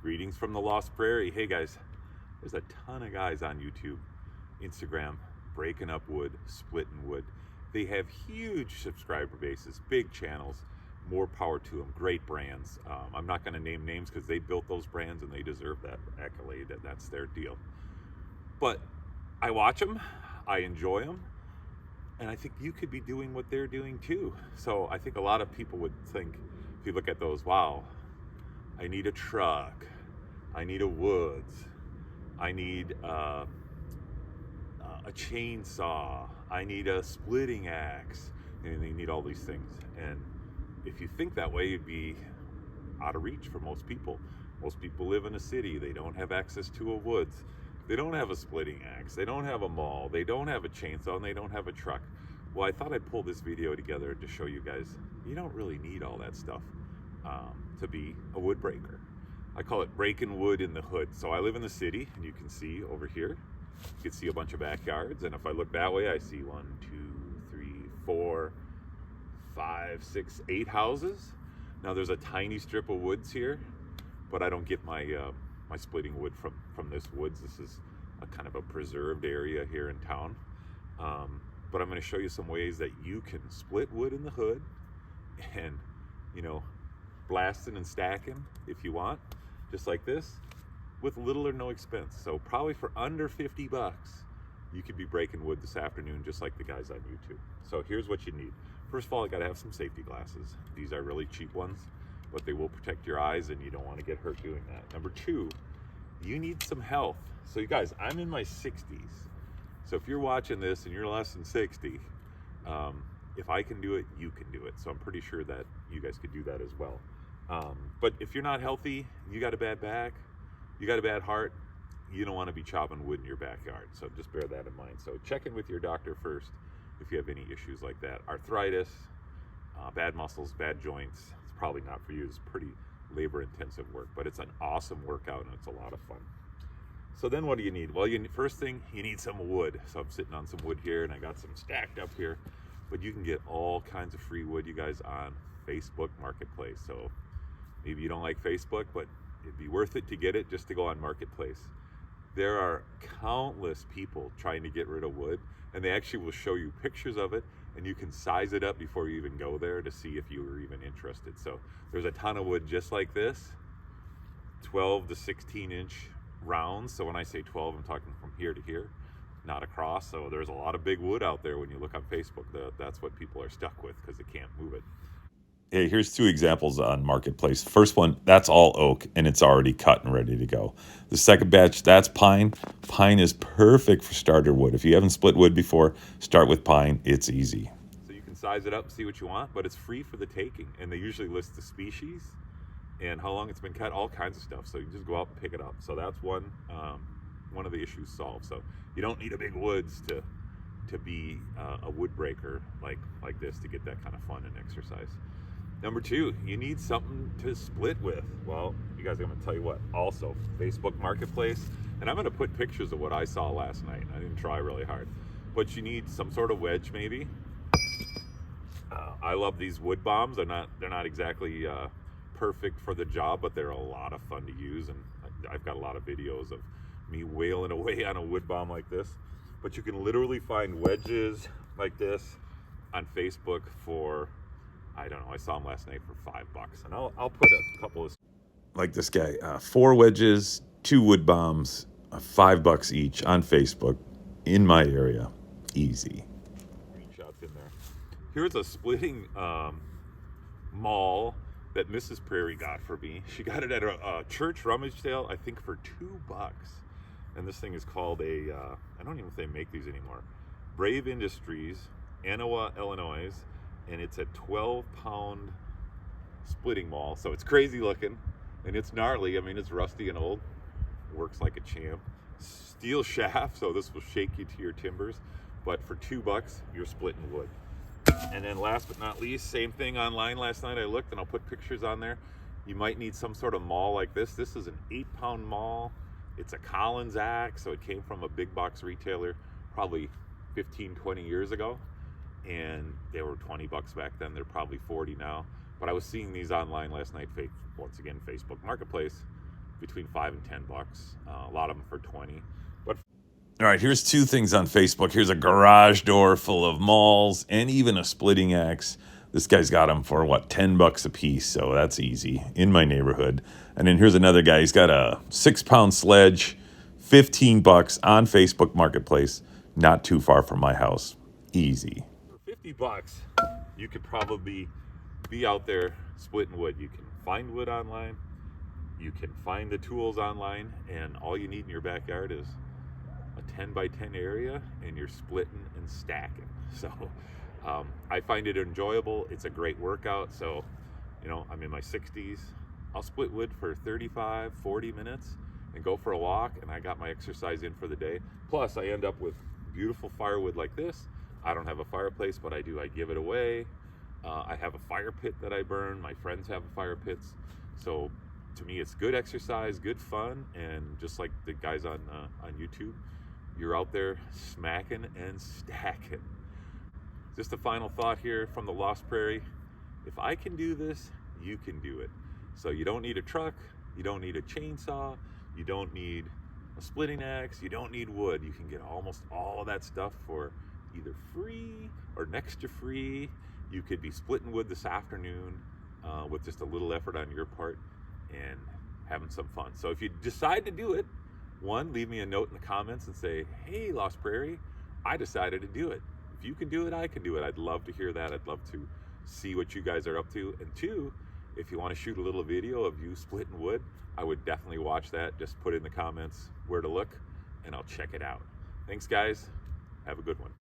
Greetings from the Lost Prairie. Hey guys, there's a ton of guys on YouTube, Instagram, breaking up wood, splitting wood. They have huge subscriber bases, big channels, more power to them, great brands. I'm not going to name names because they built those brands and they deserve that accolade. That's their deal. But I watch them, I enjoy them, and I think you could be doing what they're doing too. So I think a lot of people would think, if you look at those, wow, I need a truck, I need a woods, I need a chainsaw, I need a splitting axe, and you need all these things. And if you think that way, you'd be out of reach for most people. Most people live in a city, they don't have access to a woods, they don't have a splitting axe, they don't have a maul, they don't have a chainsaw, and they don't have a truck. Well, I thought I'd pull this video together to show you guys, you don't really need all that stuff to be a wood breaker. I call it breaking wood in the hood. So I live in the city, and you can see over here, you can see a bunch of backyards, and if I look that way, I see 1, 2, 3, 4, 5, 6, 8 houses. Now there's a tiny strip of woods here, but I don't get my my splitting wood from this woods. This is a kind of a preserved area here in town. But I'm going to show you some ways that you can split wood in the hood and, you know, blasting and stacking if you want, just like this, with little or no expense. So probably for under 50 bucks, you could be breaking wood this afternoon, just like the guys on YouTube. So here's what you need. First of all, you got to have some safety glasses. These are really cheap ones, but they will protect your eyes, and you don't want to get hurt doing that. Number 2, you need some health. So you guys, I'm in my 60s. So if you're watching this and you're less than 60, if I can do it, you can do it. So I'm pretty sure that you guys could do that as well. But if you're not healthy, you got a bad back, you got a bad heart, you don't want to be chopping wood in your backyard. So just bear that in mind. So check in with your doctor first if you have any issues like that. Arthritis, bad muscles, bad joints, it's probably not for you. It's pretty labor-intensive work, but it's an awesome workout and it's a lot of fun. So then what do you need? Well, first thing, you need some wood. So I'm sitting on some wood here, and I got some stacked up here. But you can get all kinds of free wood, you guys, on Facebook Marketplace. So maybe you don't like Facebook, but it'd be worth it to get it just to go on Marketplace. There are countless people trying to get rid of wood, and they actually will show you pictures of it, and you can size it up before you even go there to see if you were even interested. So there's a ton of wood just like this, 12 to 16 inch rounds. So when I say 12, I'm talking from here to here, not across. So there's a lot of big wood out there when you look on Facebook. That's what people are stuck with because they can't move it. Hey, here's 2 examples on Marketplace. First one, that's all oak and it's already cut and ready to go. The second batch, that's pine. Pine is perfect for starter wood. If you haven't split wood before, start with pine. It's easy. So you can size it up and see what you want, but it's free for the taking. And they usually list the species and how long it's been cut, all kinds of stuff. So you just go out and pick it up. So that's one of the issues solved. So you don't need a big woods to be a wood breaker like this to get that kind of fun and exercise. Number 2, you need something to split with. Well, you guys, I'm going to tell you what, also Facebook Marketplace, and I'm going to put pictures of what I saw last night. I didn't try really hard, but you need some sort of wedge maybe. I love these wood bombs. They're not exactly perfect for the job, but they're a lot of fun to use, and I've got a lot of videos of me wailing away on a wood bomb like this. But you can literally find wedges like this on Facebook for, I don't know, I saw them last night for $5, and I'll put a couple of like this guy, 4 wedges, 2 wood bombs, $5 each on Facebook in my area. Easy. Screenshots in there. Here's a splitting maul that Mrs. Prairie got for me. She got it at a church rummage sale, I think for $2. And this thing is called I don't even know if they make these anymore, Brave Industries, Anawa, Illinois, and it's a 12-pound splitting maul. So it's crazy looking, and it's gnarly. I mean, it's rusty and old, works like a champ. Steel shaft, so this will shake you to your timbers, but for $2, you're splitting wood. And then last but not least, same thing online last night. I looked, and I'll put pictures on there. You might need some sort of maul like this. This is an 8-pound maul. It's a Collins axe, so it came from a big box retailer probably 15, 20 years ago. And they were $20 back then. They're probably 40 now. But I was seeing these online last night, once again, Facebook Marketplace, between $5 and $10. A lot of them for 20. But all right, here's two things on Facebook. Here's a garage door full of mauls and even a splitting axe. This guy's got them for what, $10 a piece, so that's easy in my neighborhood. And then here's another guy. He's got a 6-pound sledge, $15 on Facebook Marketplace, not too far from my house. Easy. For $50, you could probably be out there splitting wood. You can find wood online. You can find the tools online, and all you need in your backyard is a 10 by 10 area, and you're splitting and stacking. So I find it enjoyable. It's a great workout. So, you know, I'm in my 60s. I'll split wood for 35, 40 minutes and go for a walk, and I got my exercise in for the day. Plus, I end up with beautiful firewood like this. I don't have a fireplace, but I do. I give it away. I have a fire pit that I burn. My friends have fire pits. So to me, it's good exercise, good fun, and just like the guys on YouTube, you're out there smacking and stacking. Just a final thought here from the Lost Prairie. If I can do this, you can do it. So you don't need a truck, you don't need a chainsaw, you don't need a splitting axe, you don't need wood. You can get almost all of that stuff for either free or next to free. You could be splitting wood this afternoon with just a little effort on your part and having some fun. So if you decide to do it, one, leave me a note in the comments and say, hey, Lost Prairie, I decided to do it. If you can do it, I can do it. I'd love to hear that. I'd love to see what you guys are up to. And two, if you want to shoot a little video of you splitting wood, I would definitely watch that. Just put in the comments where to look, and I'll check it out. Thanks, guys. Have a good one.